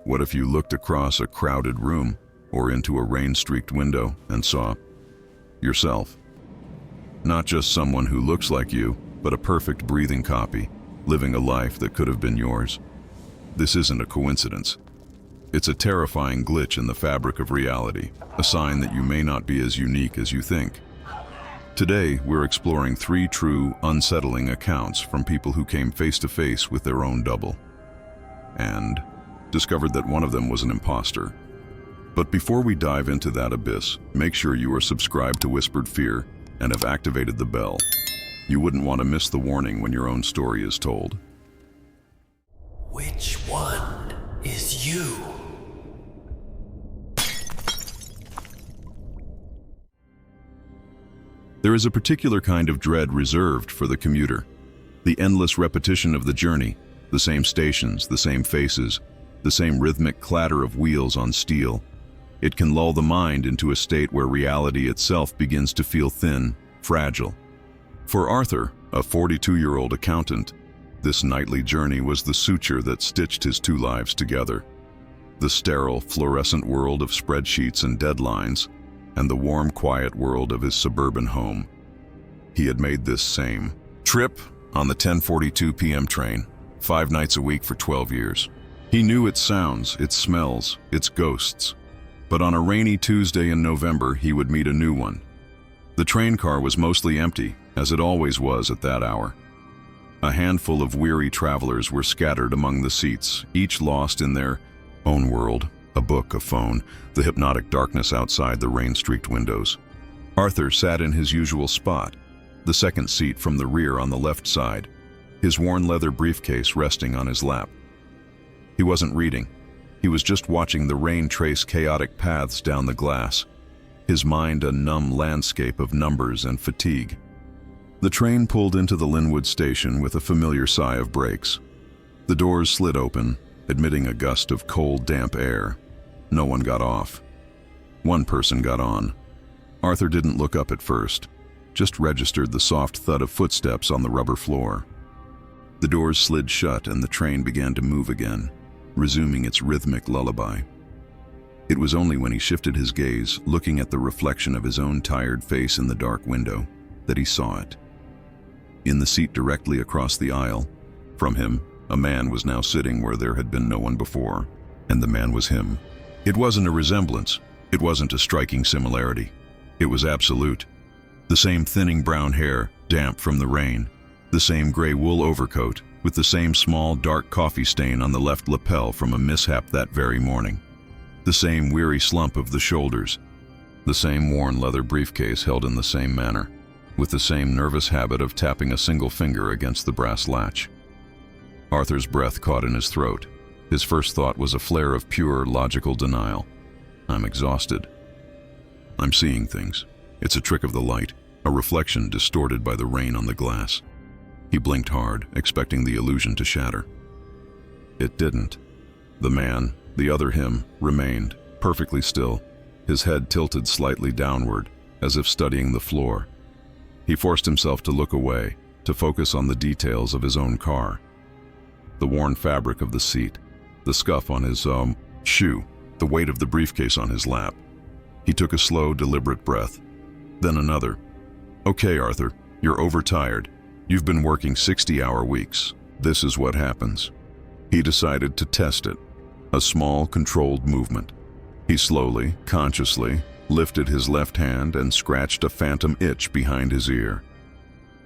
What if you looked across a crowded room or into a rain-streaked window and saw yourself? Not just someone who looks like you, but a perfect breathing copy, living a life that could have been yours. This isn't a coincidence. It's a terrifying glitch in the fabric of reality, a sign that you may not be as unique as you think. Today, we're exploring 3 true, unsettling accounts from people who came face to face with their own double, and discovered that one of them was an imposter. But before we dive into that abyss, make sure you are subscribed to Whispered Fear and have activated the bell. You wouldn't want to miss the warning when your own story is told. Which one is you? There is a particular kind of dread reserved for the commuter. The endless repetition of the journey, the same stations, the same faces, the same rhythmic clatter of wheels on steel. It can lull the mind into a state where reality itself begins to feel thin, fragile. For Arthur, a 42-year-old accountant, this nightly journey was the suture that stitched his 2 lives together. The sterile, fluorescent world of spreadsheets and deadlines, and the warm, quiet world of his suburban home. He had made this same trip on the 10:42 p.m. train, 5 nights a week for 12 years. He knew its sounds, its smells, its ghosts. But on a rainy Tuesday in November, he would meet a new one. The train car was mostly empty, as it always was at that hour. A handful of weary travelers were scattered among the seats, each lost in their own world, a book, a phone, the hypnotic darkness outside the rain-streaked windows. Arthur sat in his usual spot, the second seat from the rear on the left side, his worn leather briefcase resting on his lap. He wasn't reading. He was just watching the rain trace chaotic paths down the glass, his mind a numb landscape of numbers and fatigue. The train pulled into the Linwood station with a familiar sigh of brakes. The doors slid open, admitting a gust of cold, damp air. No one got off. One person got on. Arthur didn't look up at first, just registered the soft thud of footsteps on the rubber floor. The doors slid shut and the train began to move again, resuming its rhythmic lullaby. It was only when he shifted his gaze, looking at the reflection of his own tired face in the dark window, that he saw it. In the seat directly across the aisle from him, a man was now sitting where there had been no one before, and the man was him. It wasn't a resemblance. It wasn't a striking similarity. It was absolute. The same thinning brown hair, damp from the rain, the same gray wool overcoat, with the same small dark coffee stain on the left lapel from a mishap that very morning. The same weary slump of the shoulders, the same worn leather briefcase held in the same manner, with the same nervous habit of tapping a single finger against the brass latch. Arthur's breath caught in his throat. His first thought was a flare of pure, logical denial. I'm exhausted. I'm seeing things. It's a trick of the light, a reflection distorted by the rain on the glass. He blinked hard, expecting the illusion to shatter. It didn't. The man, the other him, remained, perfectly still, his head tilted slightly downward, as if studying the floor. He forced himself to look away, to focus on the details of his own car. The worn fabric of the seat, the scuff on his, shoe, the weight of the briefcase on his lap. He took a slow, deliberate breath. Then another. Okay, Arthur, you're overtired. You've been working 60-hour weeks. This is what happens. He decided to test it. A small, controlled movement. He slowly, consciously, lifted his left hand and scratched a phantom itch behind his ear.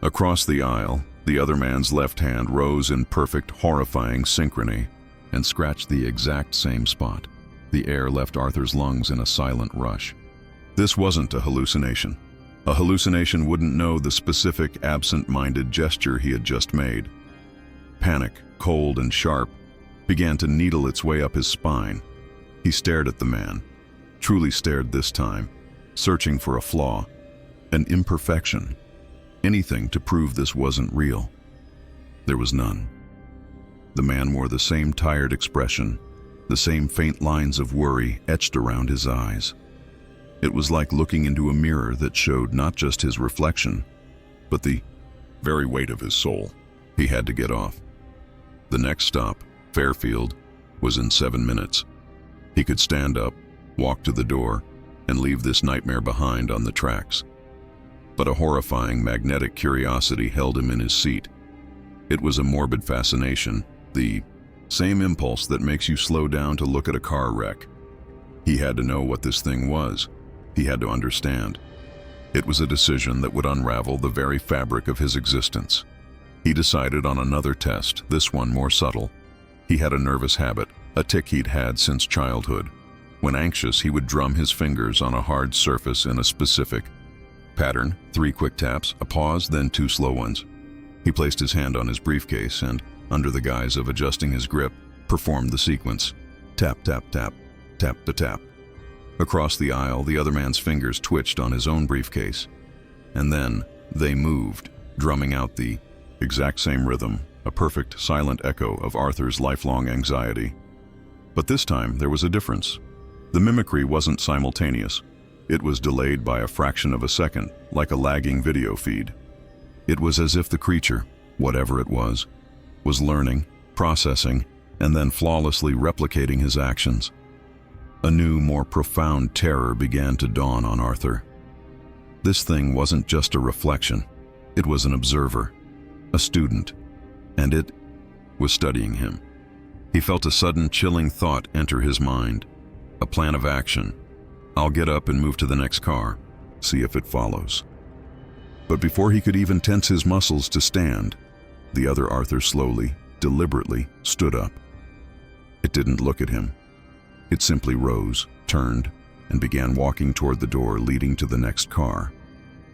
Across the aisle, the other man's left hand rose in perfect, horrifying synchrony and scratched the exact same spot. The air left Arthur's lungs in a silent rush. This wasn't a hallucination. A hallucination wouldn't know the specific, absent-minded gesture he had just made. Panic, cold and sharp, began to needle its way up his spine. He stared at the man, truly stared this time, searching for a flaw, an imperfection, anything to prove this wasn't real. There was none. The man wore the same tired expression, the same faint lines of worry etched around his eyes. It was like looking into a mirror that showed not just his reflection, but the very weight of his soul. He had to get off. The next stop, Fairfield, was in 7 minutes. He could stand up, walk to the door, and leave this nightmare behind on the tracks. But a horrifying magnetic curiosity held him in his seat. It was a morbid fascination, the same impulse that makes you slow down to look at a car wreck. He had to know what this thing was. He had to understand. It was a decision that would unravel the very fabric of his existence. He decided on another test, this one more subtle. He had a nervous habit, a tic he'd had since childhood. When anxious, he would drum his fingers on a hard surface in a specific pattern, 3 quick taps, a pause, then 2 slow ones. He placed his hand on his briefcase and, under the guise of adjusting his grip, performed the sequence. Tap, tap, tap, tap to tap. Across the aisle, the other man's fingers twitched on his own briefcase. And then, they moved, drumming out the exact same rhythm, a perfect, silent echo of Arthur's lifelong anxiety. But this time, there was a difference. The mimicry wasn't simultaneous. It was delayed by a fraction of a second, like a lagging video feed. It was as if the creature, whatever it was learning, processing, and then flawlessly replicating his actions. A new, more profound terror began to dawn on Arthur. This thing wasn't just a reflection. It was an observer, a student, and it was studying him. He felt a sudden chilling thought enter his mind. A plan of action. I'll get up and move to the next car, see if it follows. But before he could even tense his muscles to stand, the other Arthur slowly, deliberately stood up. It didn't look at him. It simply rose, turned, and began walking toward the door leading to the next car.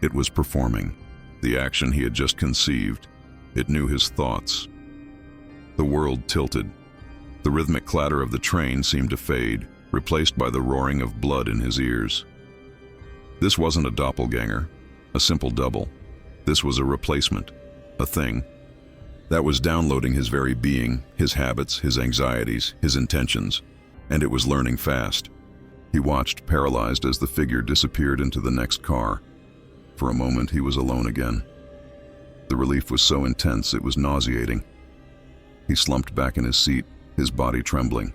It was performing the action he had just conceived. It knew his thoughts. The world tilted. The rhythmic clatter of the train seemed to fade, replaced by the roaring of blood in his ears. This wasn't a doppelganger, a simple double. This was a replacement, a thing that was downloading his very being, his habits, his anxieties, his intentions, and it was learning fast. He watched, paralyzed, as the figure disappeared into the next car. For a moment, he was alone again. The relief was so intense it was nauseating. He slumped back in his seat, his body trembling.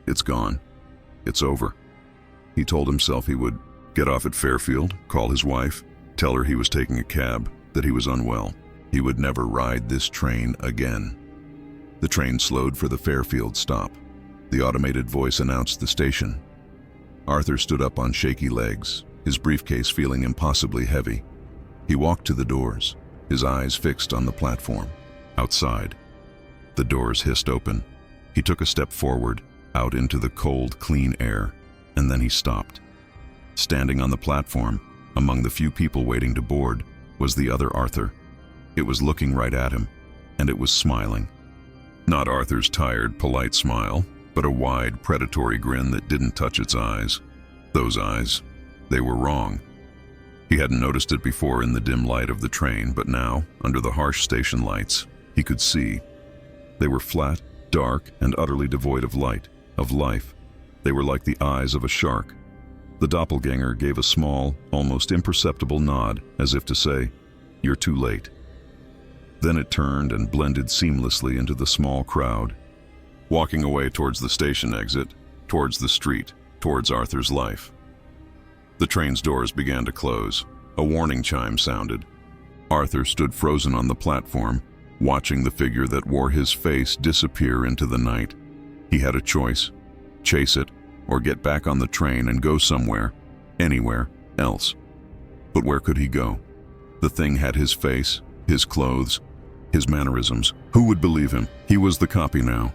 It's gone. It's over. He told himself he would get off at Fairfield, call his wife, tell her he was taking a cab, that he was unwell. He would never ride this train again. The train slowed for the Fairfield stop. The automated voice announced the station. Arthur stood up on shaky legs, his briefcase feeling impossibly heavy. He walked to the doors, his eyes fixed on the platform. Outside, the doors hissed open. He took a step forward, out into the cold, clean air, and then he stopped. Standing on the platform, among the few people waiting to board, was the other Arthur. It was looking right at him, and it was smiling. Not Arthur's tired, polite smile, but a wide, predatory grin that didn't touch its eyes. Those eyes, they were wrong. He hadn't noticed it before in the dim light of the train, but now, under the harsh station lights, he could see. They were flat, dark, and utterly devoid of light, of life. They were like the eyes of a shark. The doppelganger gave a small, almost imperceptible nod, as if to say, "You're too late." Then it turned and blended seamlessly into the small crowd, walking away towards the station exit, towards the street, towards Arthur's life. The train's doors began to close. A warning chime sounded. Arthur stood frozen on the platform, watching the figure that wore his face disappear into the night. He had a choice: chase it, or get back on the train and go somewhere, anywhere else. But where could he go? The thing had his face, his clothes, his mannerisms. Who would believe him? He was the copy now.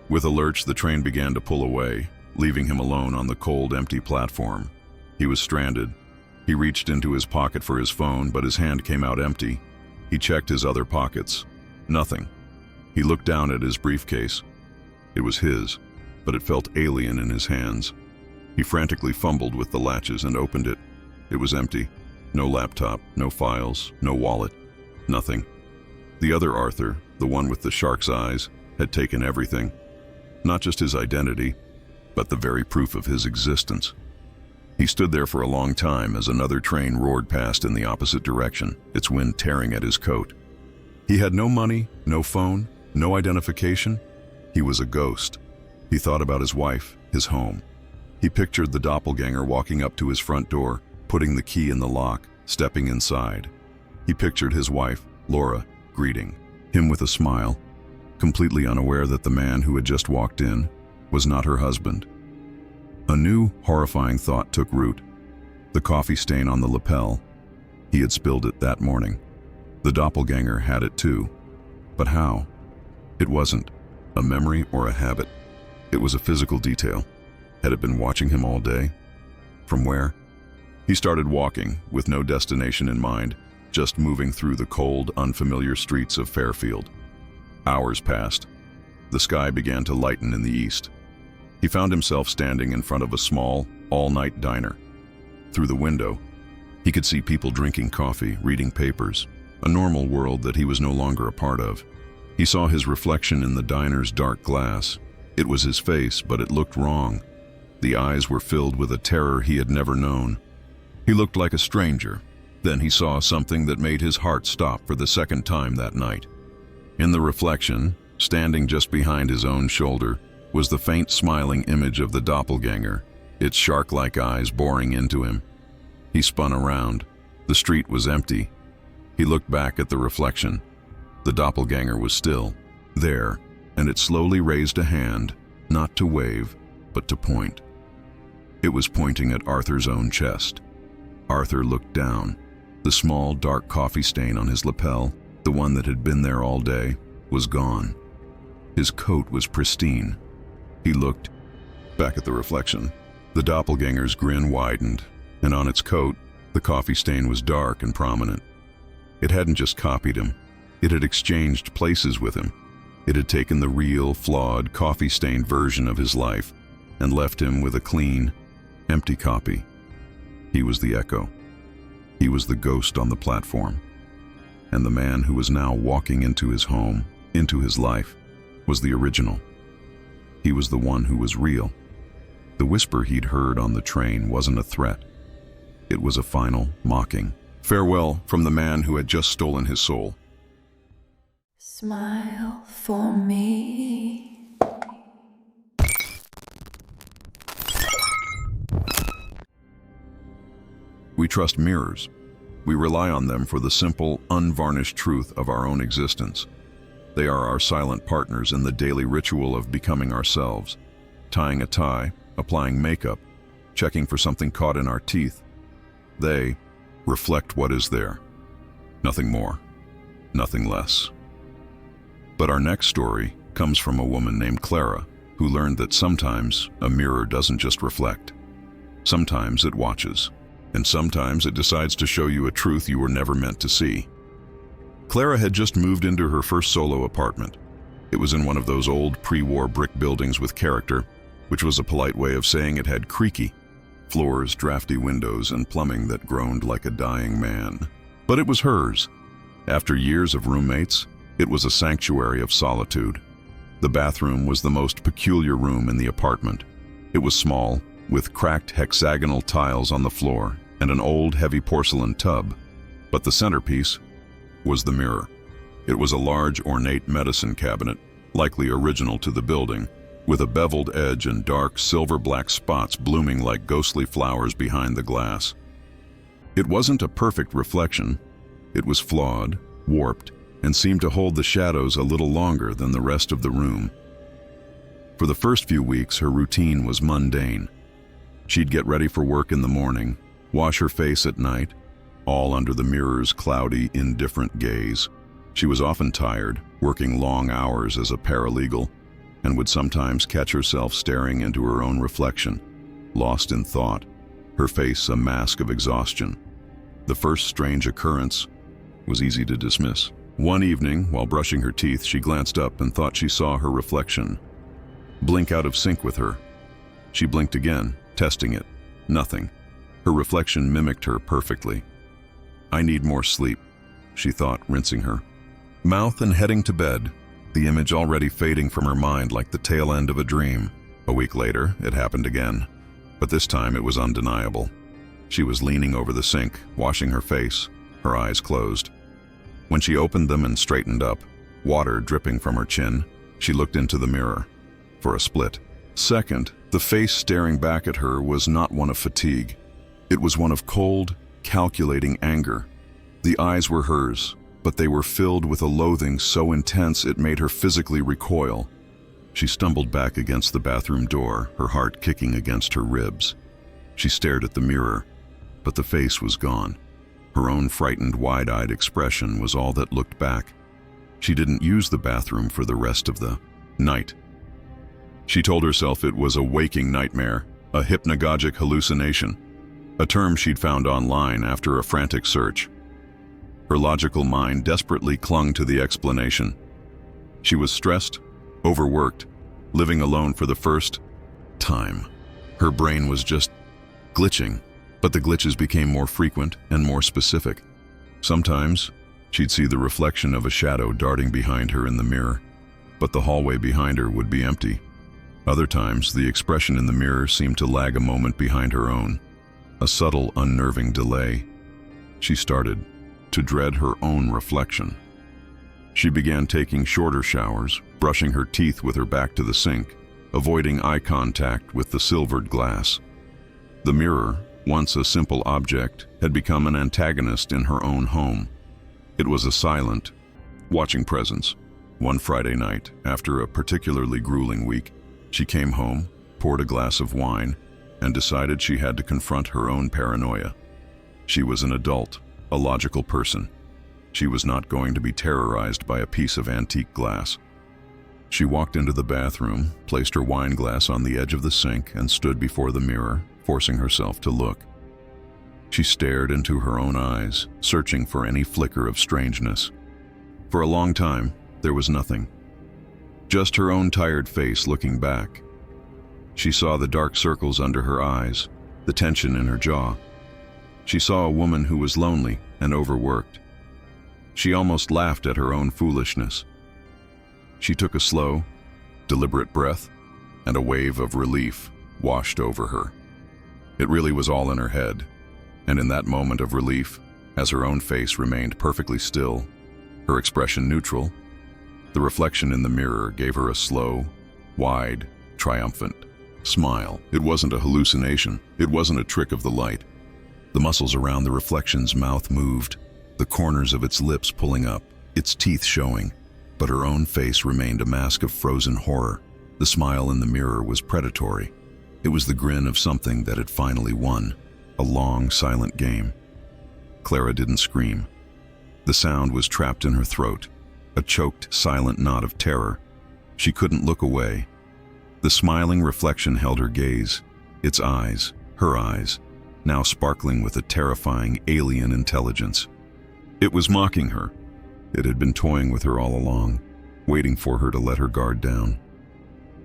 With a lurch, the train began to pull away, leaving him alone on the cold, empty platform. He was stranded. He reached into his pocket for his phone, but his hand came out empty. He checked his other pockets. Nothing. He looked down at his briefcase. It was his, but it felt alien in his hands. He frantically fumbled with the latches and opened it. It was empty. No laptop, no files, no wallet, nothing. The other Arthur, the one with the shark's eyes, had taken everything. Not just his identity, but the very proof of his existence. He stood there for a long time as another train roared past in the opposite direction, its wind tearing at his coat. He had no money, no phone, no identification. He was a ghost. He thought about his wife, his home. He pictured the doppelganger walking up to his front door, putting the key in the lock, stepping inside. He pictured his wife, Laura, greeting him with a smile, completely unaware that the man who had just walked in was not her husband. A new, horrifying thought took root. The coffee stain on the lapel. He had spilled it that morning. The doppelganger had it too. But how? It wasn't a memory or a habit. It was a physical detail. Had it been watching him all day? From where? He started walking, with no destination in mind, just moving through the cold, unfamiliar streets of Fairfield. Hours passed. The sky began to lighten in the east. He found himself standing in front of a small, all-night diner. Through the window, he could see people drinking coffee, reading papers, a normal world that he was no longer a part of. He saw his reflection in the diner's dark glass. It was his face, but it looked wrong. The eyes were filled with a terror he had never known. He looked like a stranger. Then he saw something that made his heart stop for the second time that night. In the reflection, standing just behind his own shoulder, was the faint smiling image of the doppelganger, its shark-like eyes boring into him. He spun around. The street was empty. He looked back at the reflection. The doppelganger was still there, and it slowly raised a hand, not to wave, but to point. It was pointing at Arthur's own chest. Arthur looked down. The small, dark coffee stain on his lapel, the one that had been there all day, was gone. His coat was pristine. He looked back at the reflection. The doppelganger's grin widened, and on its coat, the coffee stain was dark and prominent. It hadn't just copied him. It had exchanged places with him. It had taken the real, flawed, coffee-stained version of his life and left him with a clean, empty copy. He was the echo. He was the ghost on the platform. And the man who was now walking into his home, into his life, was the original. He was the one who was real. The whisper he'd heard on the train wasn't a threat. It was a final, mocking farewell from the man who had just stolen his soul. Smile for me. We trust mirrors. We rely on them for the simple, unvarnished truth of our own existence. They are our silent partners in the daily ritual of becoming ourselves, tying a tie, applying makeup, checking for something caught in our teeth. They reflect what is there. Nothing more, nothing less. But our next story comes from a woman named Clara, who learned that sometimes a mirror doesn't just reflect. Sometimes it watches, and sometimes it decides to show you a truth you were never meant to see. Clara had just moved into her first solo apartment. It was in one of those old pre-war brick buildings with character, which was a polite way of saying it had creaky floors, drafty windows, and plumbing that groaned like a dying man. But it was hers. After years of roommates, it was a sanctuary of solitude. The bathroom was the most peculiar room in the apartment. It was small, with cracked hexagonal tiles on the floor and an old, heavy porcelain tub. But the centerpiece was the mirror. It was a large, ornate medicine cabinet, likely original to the building, with a beveled edge and dark, silver-black spots blooming like ghostly flowers behind the glass. It wasn't a perfect reflection. It was flawed, warped, and seemed to hold the shadows a little longer than the rest of the room. For the first few weeks, her routine was mundane. She'd get ready for work in the morning, wash her face at night, all under the mirror's cloudy, indifferent gaze. She was often tired, working long hours as a paralegal, and would sometimes catch herself staring into her own reflection, lost in thought, her face a mask of exhaustion. The first strange occurrence was easy to dismiss. One evening, while brushing her teeth, she glanced up and thought she saw her reflection blink out of sync with her. She blinked again, testing it. Nothing. Her reflection mimicked her perfectly. "I need more sleep," she thought, rinsing her mouth and heading to bed, the image already fading from her mind like the tail end of a dream. A week later, it happened again, but this time it was undeniable. She was leaning over the sink, washing her face, her eyes closed. When she opened them and straightened up, water dripping from her chin, she looked into the mirror. For a split, Second, the face staring back at her was not one of fatigue. It was one of cold, calculating anger. The eyes were hers, but they were filled with a loathing so intense it made her physically recoil. She stumbled back against the bathroom door, her heart kicking against her ribs. She stared at the mirror, but the face was gone. Her own frightened, wide-eyed expression was all that looked back. She didn't use the bathroom for the rest of the night. She told herself it was a waking nightmare, a hypnagogic hallucination, a term she'd found online after a frantic search. Her logical mind desperately clung to the explanation. She was stressed, overworked, living alone for the first time. Her brain was just glitching, but the glitches became more frequent and more specific. Sometimes, she'd see the reflection of a shadow darting behind her in the mirror, but the hallway behind her would be empty. Other times, the expression in the mirror seemed to lag a moment behind her own, a subtle, unnerving delay. She started to dread her own reflection. She began taking shorter showers, brushing her teeth with her back to the sink, avoiding eye contact with the silvered glass. The mirror, once a simple object, had become an antagonist in her own home. It was a silent, watching presence. One Friday night, after a particularly grueling week, she came home, poured a glass of wine, and decided she had to confront her own paranoia. She was an adult, a logical person. She was not going to be terrorized by a piece of antique glass. She walked into the bathroom, placed her wine glass on the edge of the sink, and stood before the mirror, forcing herself to look. She stared into her own eyes, searching for any flicker of strangeness. For a long time, there was nothing. Just her own tired face looking back. She saw the dark circles under her eyes, the tension in her jaw. She saw a woman who was lonely and overworked. She almost laughed at her own foolishness. She took a slow, deliberate breath, and a wave of relief washed over her. It really was all in her head, and in that moment of relief, as her own face remained perfectly still, her expression neutral, the reflection in the mirror gave her a slow, wide, triumphant smile. It wasn't a hallucination. It wasn't a trick of the light. The muscles around the reflection's mouth moved, the corners of its lips pulling up, its teeth showing, but her own face remained a mask of frozen horror. The smile in the mirror was predatory. It was the grin of something that had finally won, a long, silent game. Clara didn't scream. The sound was trapped in her throat, a choked, silent knot of terror. She couldn't look away. The smiling reflection held her gaze, its eyes, her eyes, now sparkling with a terrifying, alien intelligence. It was mocking her. It had been toying with her all along, waiting for her to let her guard down.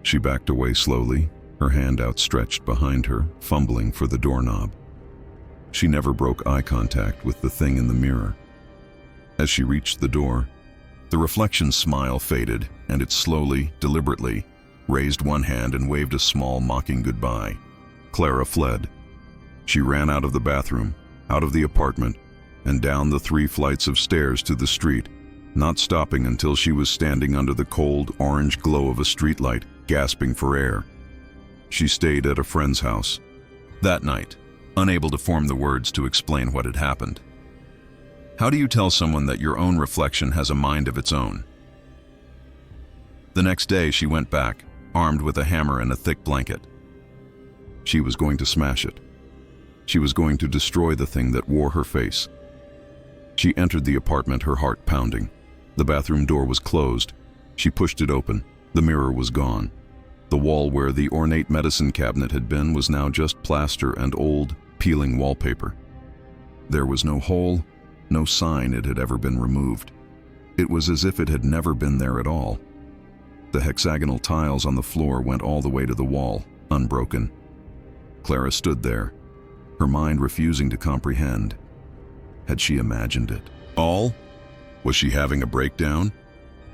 She backed away slowly, her hand outstretched behind her, fumbling for the doorknob. She never broke eye contact with the thing in the mirror. As she reached the door, the reflection's smile faded, and it slowly, deliberately, raised one hand and waved a small, mocking goodbye. Clara fled. She ran out of the bathroom, out of the apartment, and down the 3 flights of stairs to the street, not stopping until she was standing under the cold, orange glow of a streetlight, gasping for air. She stayed at a friend's house. That night, unable to form the words to explain what had happened. How do you tell someone that your own reflection has a mind of its own? The next day, she went back, armed with a hammer and a thick blanket. She was going to smash it. She was going to destroy the thing that wore her face. She entered the apartment, her heart pounding. The bathroom door was closed. She pushed it open. The mirror was gone. The wall where the ornate medicine cabinet had been was now just plaster and old, peeling wallpaper. There was no hole, no sign it had ever been removed. It was as if it had never been there at all. The hexagonal tiles on the floor went all the way to the wall, unbroken. Clara stood there, her mind refusing to comprehend. Had she imagined it all? Was she having a breakdown?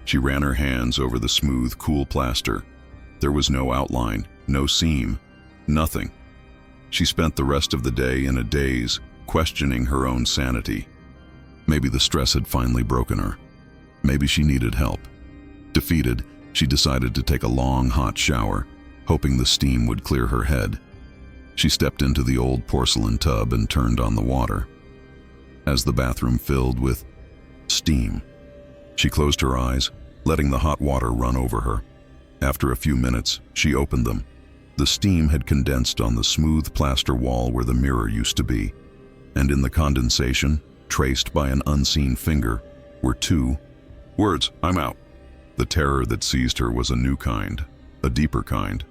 She ran her hands over the smooth, cool plaster. There was no outline, no seam, nothing. She spent the rest of the day in a daze, questioning her own sanity. Maybe the stress had finally broken her. Maybe she needed help. Defeated, she decided to take a long, hot shower, hoping the steam would clear her head. She stepped into the old porcelain tub and turned on the water. As the bathroom filled with steam, she closed her eyes, letting the hot water run over her. After a few minutes, she opened them. The steam had condensed on the smooth plaster wall where the mirror used to be, and in the condensation, traced by an unseen finger, were 2 words: "I'm out." The terror that seized her was a new kind, a deeper kind.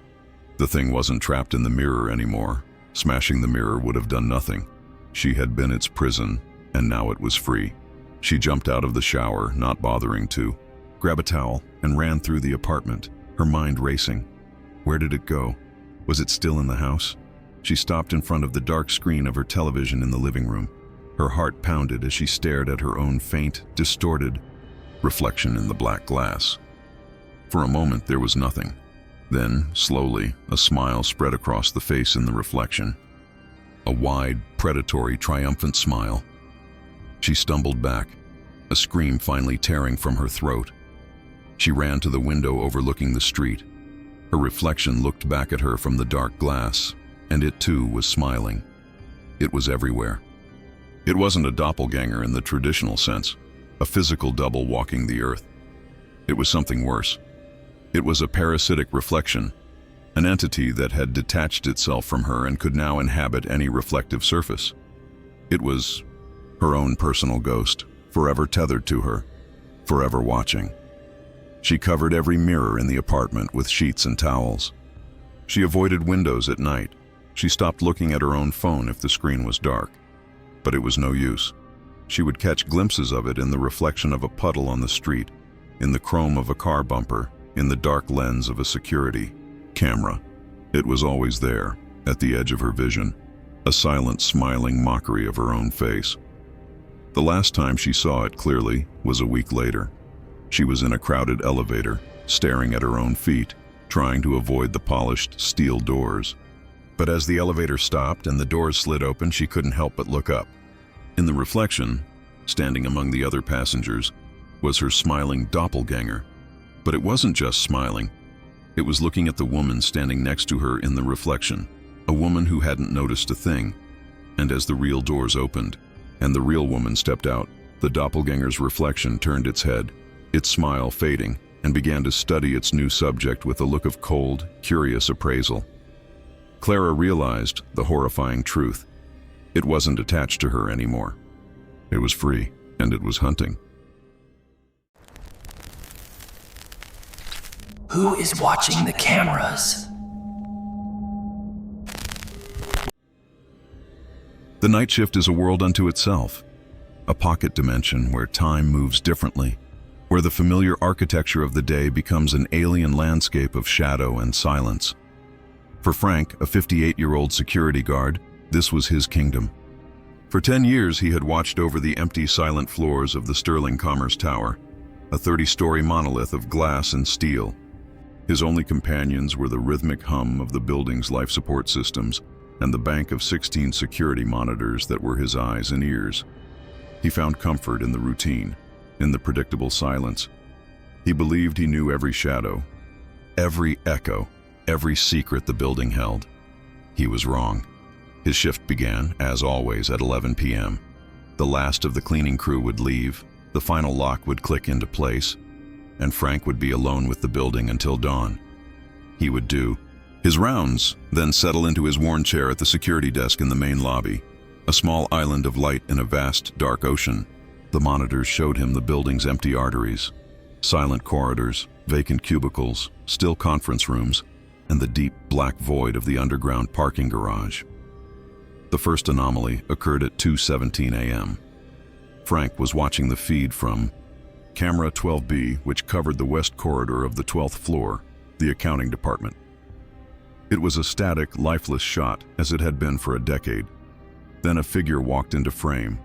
The thing wasn't trapped in the mirror anymore. Smashing the mirror would have done nothing. She had been its prison, and now it was free. She jumped out of the shower, not bothering to grab a towel, and ran through the apartment, her mind racing. Where did it go? Was it still in the house? She stopped in front of the dark screen of her television in the living room. Her heart pounded as she stared at her own faint, distorted reflection in the black glass. For a moment there was nothing. Then, slowly, a smile spread across the face in the reflection. A wide, predatory, triumphant smile. She stumbled back, a scream finally tearing from her throat. She ran to the window overlooking the street. Her reflection looked back at her from the dark glass, and it too was smiling. It was everywhere. It wasn't a doppelganger in the traditional sense, a physical double walking the earth. It was something worse. It was a parasitic reflection, an entity that had detached itself from her and could now inhabit any reflective surface. It was her own personal ghost, forever tethered to her, forever watching. She covered every mirror in the apartment with sheets and towels. She avoided windows at night. She stopped looking at her own phone if the screen was dark. But it was no use. She would catch glimpses of it in the reflection of a puddle on the street, in the chrome of a car bumper, in the dark lens of a security camera. It was always there, at the edge of her vision, a silent, smiling mockery of her own face. The last time she saw it clearly was a week later. She was in a crowded elevator, staring at her own feet, trying to avoid the polished steel doors. But as the elevator stopped and the doors slid open, she couldn't help but look up. In the reflection, standing among the other passengers, was her smiling doppelganger. But it wasn't just smiling. It was looking at the woman standing next to her in the reflection, a woman who hadn't noticed a thing. And as the real doors opened, and the real woman stepped out, the doppelganger's reflection turned its head, its smile fading, and began to study its new subject with a look of cold, curious appraisal. Clara realized the horrifying truth. It wasn't attached to her anymore. It was free, and it was hunting. Who is watching the cameras? The night shift is a world unto itself, a pocket dimension where time moves differently, where the familiar architecture of the day becomes an alien landscape of shadow and silence. For Frank, a 58-year-old security guard, this was his kingdom. For 10 years, he had watched over the empty, silent floors of the Sterling Commerce Tower, a 30-story monolith of glass and steel. His only companions were the rhythmic hum of the building's life support systems and the bank of 16 security monitors that were his eyes and ears. He found comfort in the routine, in the predictable silence. He believed he knew every shadow, every echo, every secret the building held. He was wrong. His shift began, as always, at 11 p.m. The last of the cleaning crew would leave, the final lock would click into place, and Frank would be alone with the building until dawn. He would do his rounds, then settle into his worn chair at the security desk in the main lobby, a small island of light in a vast, dark ocean. The monitors showed him the building's empty arteries, silent corridors, vacant cubicles, still conference rooms, and the deep, black void of the underground parking garage. The first anomaly occurred at 2:17 a.m. Frank was watching the feed from Camera 12B, which covered the west corridor of the 12th floor, the accounting department. It was a static, lifeless shot, as it had been for a decade. Then a figure walked into frame.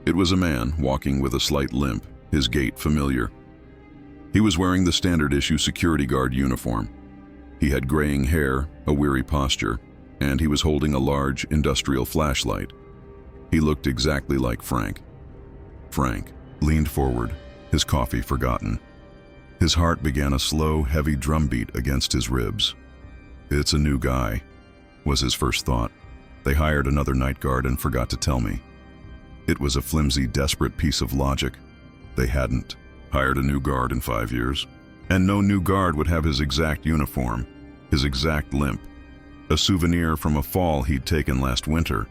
It was a man walking with a slight limp, his gait familiar. He was wearing the standard-issue security guard uniform. He had graying hair, a weary posture, and he was holding a large, industrial flashlight. He looked exactly like Frank. Frank leaned forward, his coffee forgotten. His heart began a slow, heavy drumbeat against his ribs. It's a new guy, was his first thought. They hired another night guard and forgot to tell me. It was a flimsy, desperate piece of logic. They hadn't hired a new guard in 5 years, and no new guard would have his exact uniform, his exact limp, a souvenir from a fall he'd taken last winter.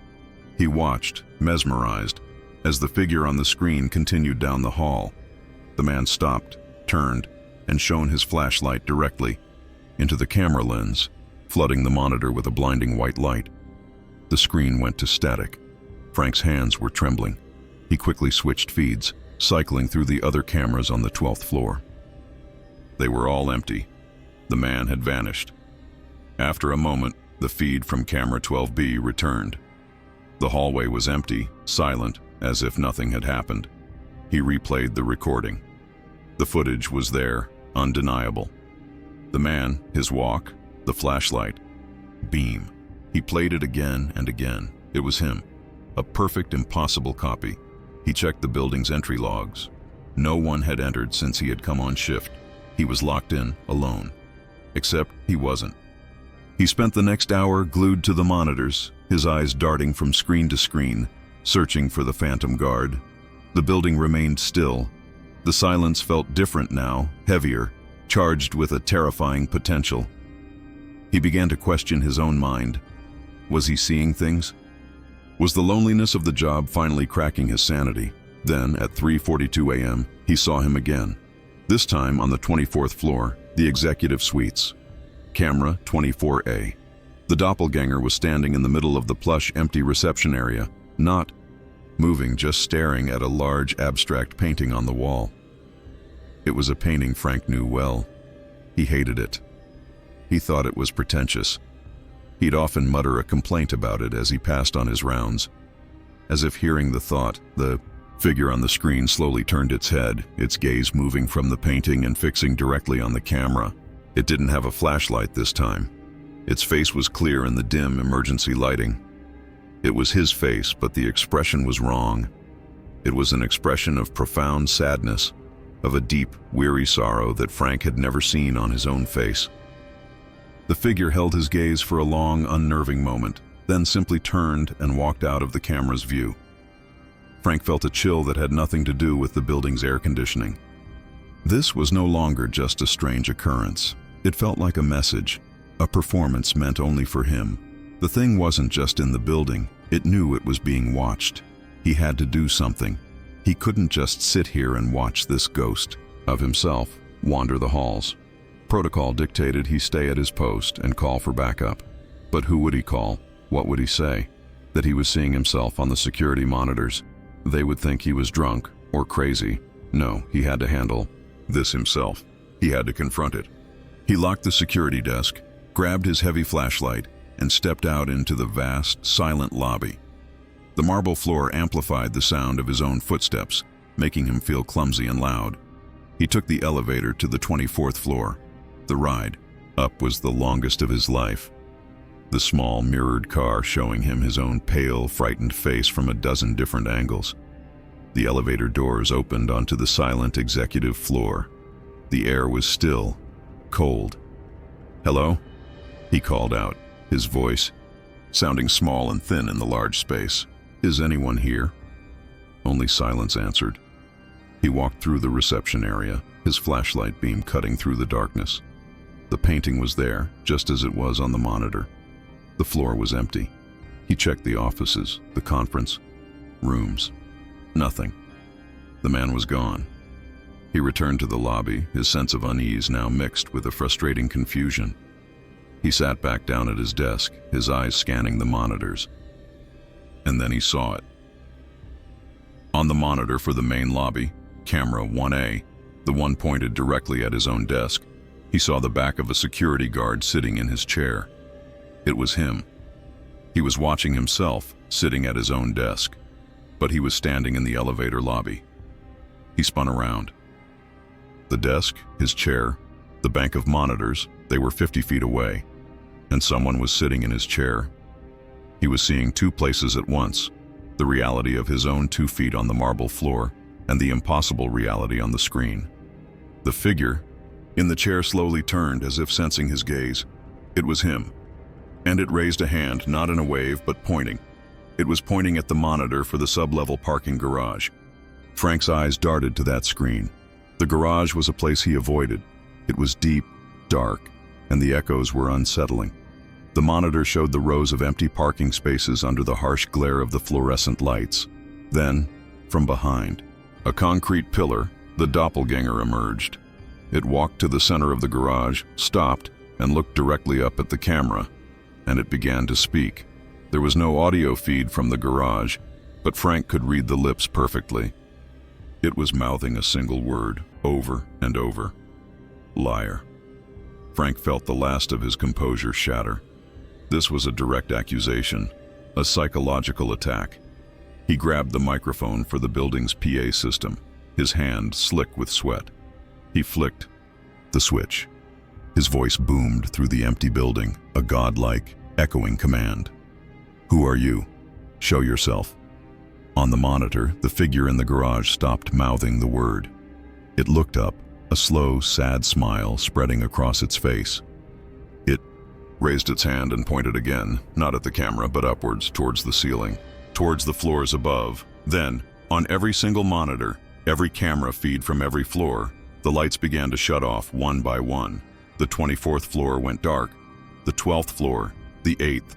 He watched, mesmerized, as the figure on the screen continued down the hall. The man stopped, turned, and shone his flashlight directly into the camera lens, flooding the monitor with a blinding white light. The screen went to static. Frank's hands were trembling. He quickly switched feeds, cycling through the other cameras on the 12th floor. They were all empty. The man had vanished. After a moment, the feed from camera 12B returned. The hallway was empty, silent, as if nothing had happened. He replayed the recording. The footage was there, undeniable. The man, his walk, the flashlight, beam. He played it again and again. It was him. A perfect, impossible copy. He checked the building's entry logs. No one had entered since he had come on shift. He was locked in, alone. Except he wasn't. He spent the next hour glued to the monitors, his eyes darting from screen to screen, searching for the phantom guard. The building remained still. The silence felt different now, heavier, charged with a terrifying potential. He began to question his own mind. Was he seeing things? Was the loneliness of the job finally cracking his sanity? Then, at 3:42 a.m., he saw him again. This time on the 24th floor, the executive suites. Camera 24A. The doppelganger was standing in the middle of the plush, empty reception area, not moving, just staring at a large, abstract painting on the wall. It was a painting Frank knew well. He hated it. He thought it was pretentious. He'd often mutter a complaint about it as he passed on his rounds. As if hearing the thought, the figure on the screen slowly turned its head, its gaze moving from the painting and fixing directly on the camera. It didn't have a flashlight this time. Its face was clear in the dim emergency lighting. It was his face, but the expression was wrong. It was an expression of profound sadness, of a deep, weary sorrow that Frank had never seen on his own face. The figure held his gaze for a long, unnerving moment, then simply turned and walked out of the camera's view. Frank felt a chill that had nothing to do with the building's air conditioning. This was no longer just a strange occurrence. It felt like a message, a performance meant only for him. The thing wasn't just in the building. It knew it was being watched. He had to do something. He couldn't just sit here and watch this ghost of himself wander the halls. Protocol dictated he stay at his post and call for backup. But who would he call? What would he say? That he was seeing himself on the security monitors. They would think he was drunk or crazy. No, he had to handle this himself. He had to confront it. He locked the security desk, grabbed his heavy flashlight, and stepped out into the vast, silent lobby. The marble floor amplified the sound of his own footsteps, making him feel clumsy and loud. He took the elevator to the 24th floor. The ride up was the longest of his life. The small, mirrored car showing him his own pale, frightened face from a dozen different angles. The elevator doors opened onto the silent executive floor. The air was still, cold. "Hello?" he called out, his voice sounding small and thin in the large space. "Is anyone here?" Only silence answered. He walked through the reception area, his flashlight beam cutting through the darkness. The painting was there, just as it was on the monitor. The floor was empty. He checked the offices, the conference rooms. Nothing. The man was gone. He returned to the lobby, his sense of unease now mixed with a frustrating confusion. He sat back down at his desk, his eyes scanning the monitors. And then he saw it. On the monitor for the main lobby, camera 1A, the one pointed directly at his own desk, he saw the back of a security guard sitting in his chair. It was him. He was watching himself, sitting at his own desk, but he was standing in the elevator lobby. He spun around. The desk, his chair, the bank of monitors, they were 50 feet away, and someone was sitting in his chair. He was seeing two places at once, the reality of his own 2 feet on the marble floor and the impossible reality on the screen. The figure in the chair slowly turned as if sensing his gaze. It was him. And it raised a hand, not in a wave, but pointing. It was pointing at the monitor for the sub-level parking garage. Frank's eyes darted to that screen. The garage was a place he avoided. It was deep, dark, and the echoes were unsettling. The monitor showed the rows of empty parking spaces under the harsh glare of the fluorescent lights. Then, from behind, a concrete pillar, the Doppelgänger emerged. It walked to the center of the garage, stopped, and looked directly up at the camera, and it began to speak. There was no audio feed from the garage, but Frank could read the lips perfectly. It was mouthing a single word, over and over. Liar. Frank felt the last of his composure shatter. This was a direct accusation, a psychological attack. He grabbed the microphone for the building's PA system, his hand slick with sweat. He flicked the switch. His voice boomed through the empty building, a godlike, echoing command. "Who are you? Show yourself." On the monitor, the figure in the garage stopped mouthing the word. It looked up, a slow, sad smile spreading across its face. It raised its hand and pointed again, not at the camera, but upwards, towards the ceiling, towards the floors above. Then, on every single monitor, every camera feed from every floor, the lights began to shut off one by one. The 24th floor went dark, the 12th floor, the 8th.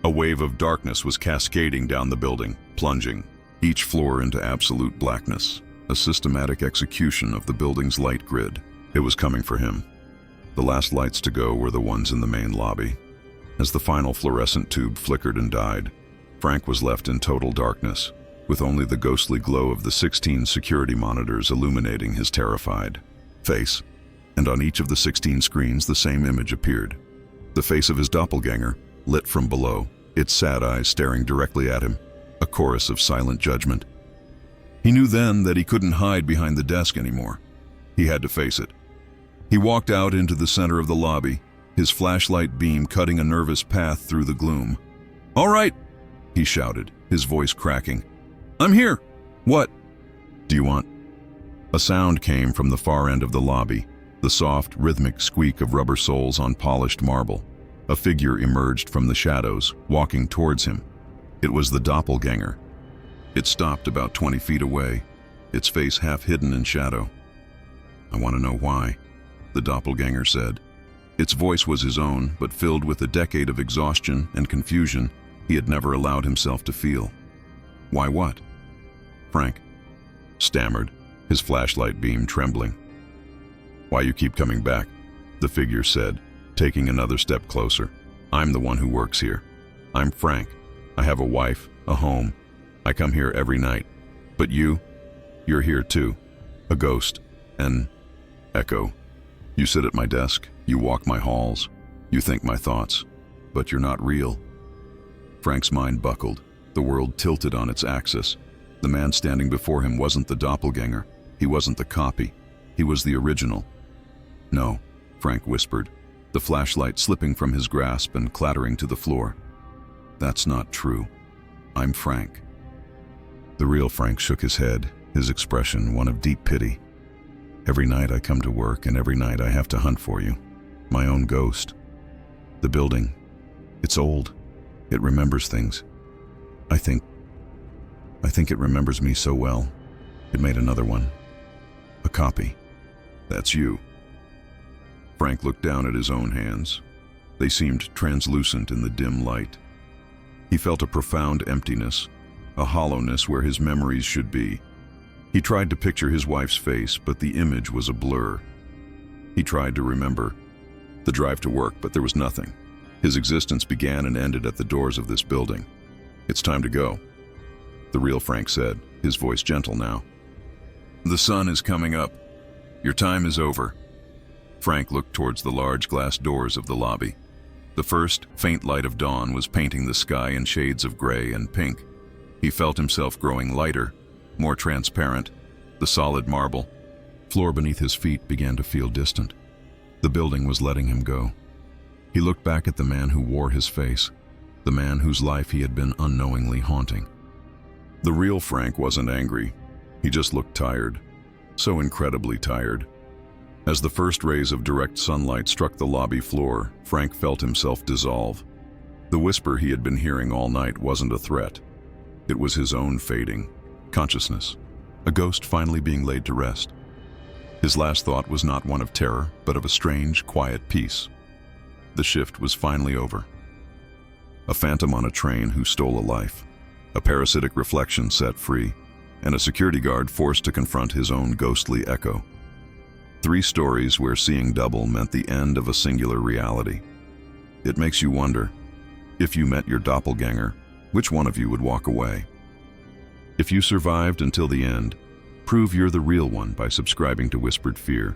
A wave of darkness was cascading down the building, plunging, each floor into absolute blackness, a systematic execution of the building's light grid. It was coming for him. The last lights to go were the ones in the main lobby. As the final fluorescent tube flickered and died, Frank was left in total darkness, with only the ghostly glow of the 16 security monitors illuminating his terrified face. And on each of the 16 screens, the same image appeared. The face of his doppelganger, lit from below, its sad eyes staring directly at him, a chorus of silent judgment. He knew then that he couldn't hide behind the desk anymore. He had to face it. He walked out into the center of the lobby, his flashlight beam cutting a nervous path through the gloom. "All right," he shouted, his voice cracking. "I'm here. What do you want?" A sound came from the far end of the lobby, the soft, rhythmic squeak of rubber soles on polished marble. A figure emerged from the shadows, walking towards him. It was the doppelganger. It stopped about 20 feet away, its face half hidden in shadow. "I want to know why," the doppelganger said. Its voice was his own, but filled with a decade of exhaustion and confusion he had never allowed himself to feel. "Why what?" Frank stammered, his flashlight beam trembling. "Why you keep coming back," the figure said, taking another step closer. "I'm the one who works here. I'm Frank. I have a wife, a home. I come here every night. But you're here too. A ghost, an echo. You sit at my desk, you walk my halls, you think my thoughts, but you're not real." Frank's mind buckled. The world tilted on its axis. The man standing before him wasn't the doppelganger. He wasn't the copy. He was the original. "No," Frank whispered, the flashlight slipping from his grasp and clattering to the floor. "That's not true. I'm Frank." The real Frank shook his head, his expression one of deep pity. "Every night I come to work, and every night I have to hunt for you. My own ghost. The building, it's old. It remembers things. I think it remembers me so well. It made another one. A copy. That's you." Frank looked down at his own hands. They seemed translucent in the dim light. He felt a profound emptiness, a hollowness where his memories should be. He tried to picture his wife's face, but the image was a blur. He tried to remember the drive to work, but there was nothing. His existence began and ended at the doors of this building. "It's time to go," the real Frank said, his voice gentle now. "The sun is coming up. Your time is over." Frank looked towards the large glass doors of the lobby. The first faint light of dawn was painting the sky in shades of gray and pink. He felt himself growing lighter, more transparent. The solid marble floor beneath his feet began to feel distant. The building was letting him go. He looked back at the man who wore his face, the man whose life he had been unknowingly haunting. The real Frank wasn't angry. He just looked tired, so incredibly tired. As the first rays of direct sunlight struck the lobby floor, Frank felt himself dissolve. The whisper he had been hearing all night wasn't a threat. It was his own fading consciousness, a ghost finally being laid to rest. His last thought was not one of terror, but of a strange, quiet peace. The shift was finally over. A phantom on a train who stole a life, a parasitic reflection set free, and a security guard forced to confront his own ghostly echo. 3 stories where seeing double meant the end of a singular reality. It makes you wonder, if you met your doppelganger, which one of you would walk away? If you survived until the end, prove you're the real one by subscribing to Whispered Fear,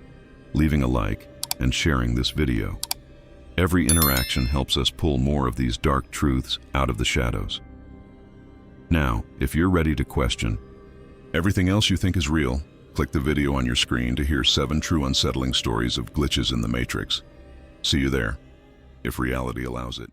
leaving a like, and sharing this video. Every interaction helps us pull more of these dark truths out of the shadows. Now, if you're ready to question everything else you think is real, click the video on your screen to hear 7 true unsettling stories of glitches in the Matrix. See you there, if reality allows it.